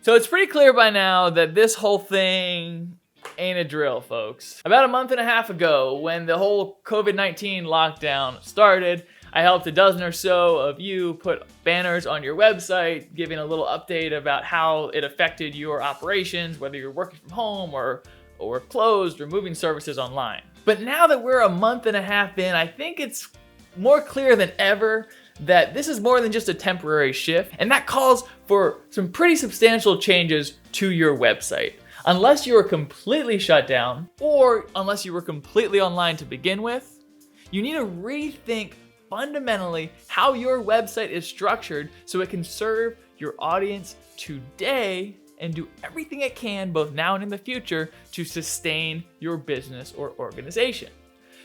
So it's pretty clear by now that this whole thing ain't a drill, folks. About a month and a half ago, when the whole COVID-19 lockdown started, I helped a dozen or so of you put banners on your website, giving a little update about how it affected your operations, whether you're working from home or closed or moving services online. But now that we're a month and a half in, I think it's more clear than ever that this is more than just a temporary shift, and that calls for some pretty substantial changes to your website. Unless you were completely shut down, or unless you were completely online to begin with, you need to rethink fundamentally how your website is structured so it can serve your audience today and do everything it can, both now and in the future, to sustain your business or organization.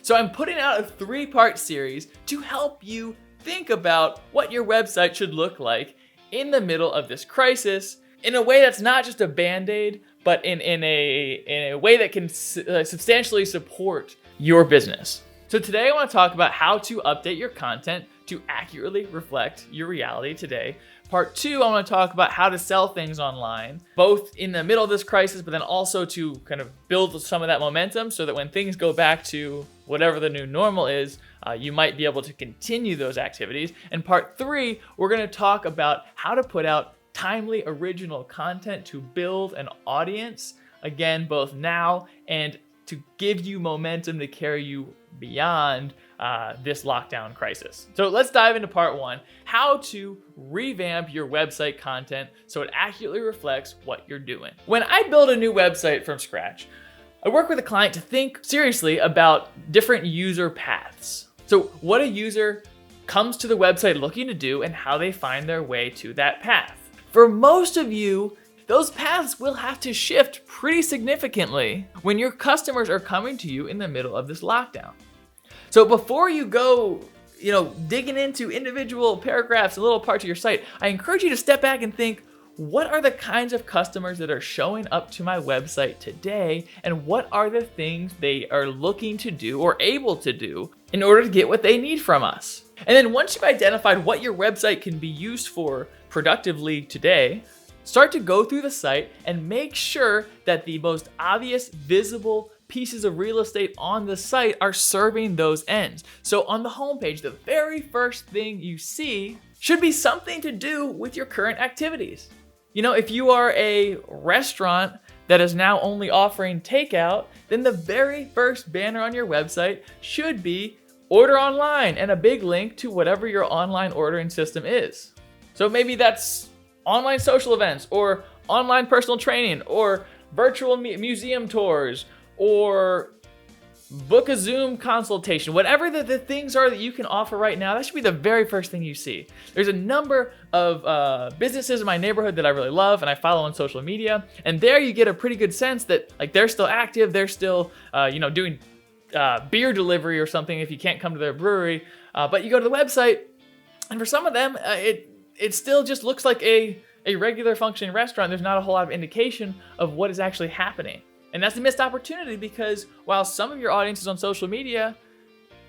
So I'm putting out a 3-part series to help you think about what your website should look like in the middle of this crisis in a way that's not just a band-aid, but in a way that can substantially support your business. So today I want to talk about how to update your content to accurately reflect your reality today. Part 2, I want to talk about how to sell things online, both in the middle of this crisis, but then also to kind of build some of that momentum so that when things go back to whatever the new normal is, you might be able to continue those activities. And part 3, we're going to talk about how to put out timely, original content to build an audience, again, both now and to give you momentum to carry you beyond this lockdown crisis. So let's dive into part 1, how to revamp your website content so it accurately reflects what you're doing. When I build a new website from scratch, I work with a client to think seriously about different user paths. So what a user comes to the website looking to do and how they find their way to that path. For most of you, those paths will have to shift pretty significantly when your customers are coming to you in the middle of this lockdown. So before you go, digging into individual paragraphs and little parts of your site, I encourage you to step back and think, what are the kinds of customers that are showing up to my website today, and what are the things they are looking to do or able to do in order to get what they need from us? And then once you've identified what your website can be used for productively today, start to go through the site and make sure that the most obvious, visible pieces of real estate on the site are serving those ends. So on the homepage, the very first thing you see should be something to do with your current activities. If you are a restaurant that is now only offering takeout, then the very first banner on your website should be order online and a big link to whatever your online ordering system is. So maybe that's online social events or online personal training or virtual museum tours or book a Zoom consultation. Whatever the things are that you can offer right now, that should be the very first thing you see. There's a number of businesses in my neighborhood that I really love and I follow on social media, and there you get a pretty good sense that they're still active, they're still doing beer delivery or something if you can't come to their brewery. But you go to the website, and for some of them, it still just looks like a regular functioning restaurant. There's not a whole lot of indication of what is actually happening. And that's a missed opportunity, because while some of your audience is on social media,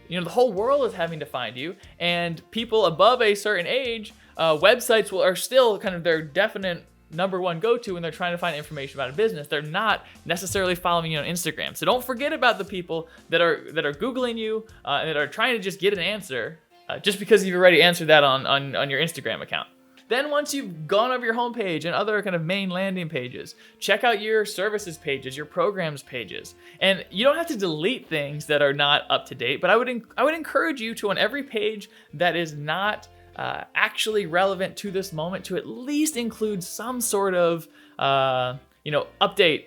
the whole world is having to find you, and people above a certain age, websites are still kind of their definite number one go-to when they're trying to find information about a business. They're not necessarily following you on Instagram. So don't forget about the people that are Googling you and that are trying to just get an answer just because you've already answered that on your Instagram account. Then once you've gone over your homepage and other kind of main landing pages, check out your services pages, your programs pages. And you don't have to delete things that are not up to date, but I would encourage you to, on every page that is not actually relevant to this moment, to at least include some sort of update.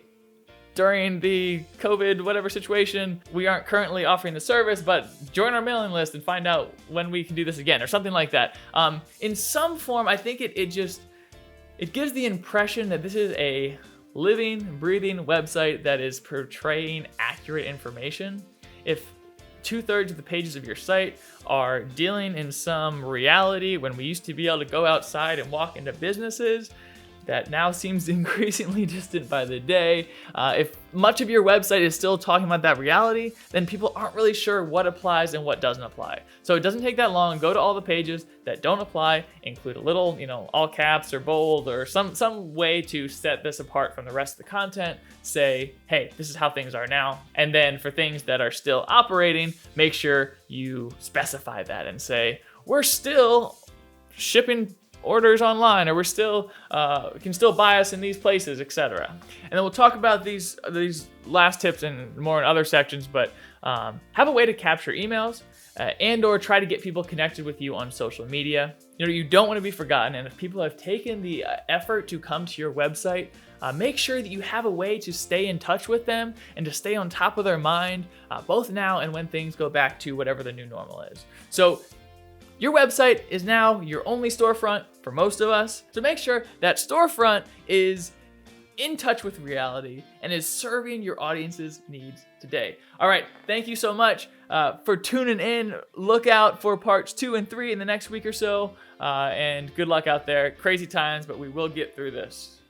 During the COVID whatever situation, we aren't currently offering the service, but join our mailing list and find out when we can do this again, or something like that. In some form, I think it gives the impression that this is a living, breathing website that is portraying accurate information. If 2/3 of the pages of your site are dealing in some reality when we used to be able to go outside and walk into businesses, that now seems increasingly distant by the day. If much of your website is still talking about that reality, then people aren't really sure what applies and what doesn't apply. So it doesn't take that long. Go to all the pages that don't apply, include a little, all caps or bold or some way to set this apart from the rest of the content. Say, hey, this is how things are now. And then for things that are still operating, make sure you specify that and say, we're still shipping orders online, or we're still can still buy us in these places, etc. And then we'll talk about these last tips and more in other sections, but have a way to capture emails and or try to get people connected with you on social media. You don't want to be forgotten, and if people have taken the effort to come to your website, make sure that you have a way to stay in touch with them and to stay on top of their mind, both now and when things go back to whatever the new normal is. So your website is now your only storefront for most of us. So make sure that storefront is in touch with reality and is serving your audience's needs today. All right, thank you so much for tuning in. Look out for parts 2 and 3 in the next week or so. And good luck out there. Crazy times, but we will get through this.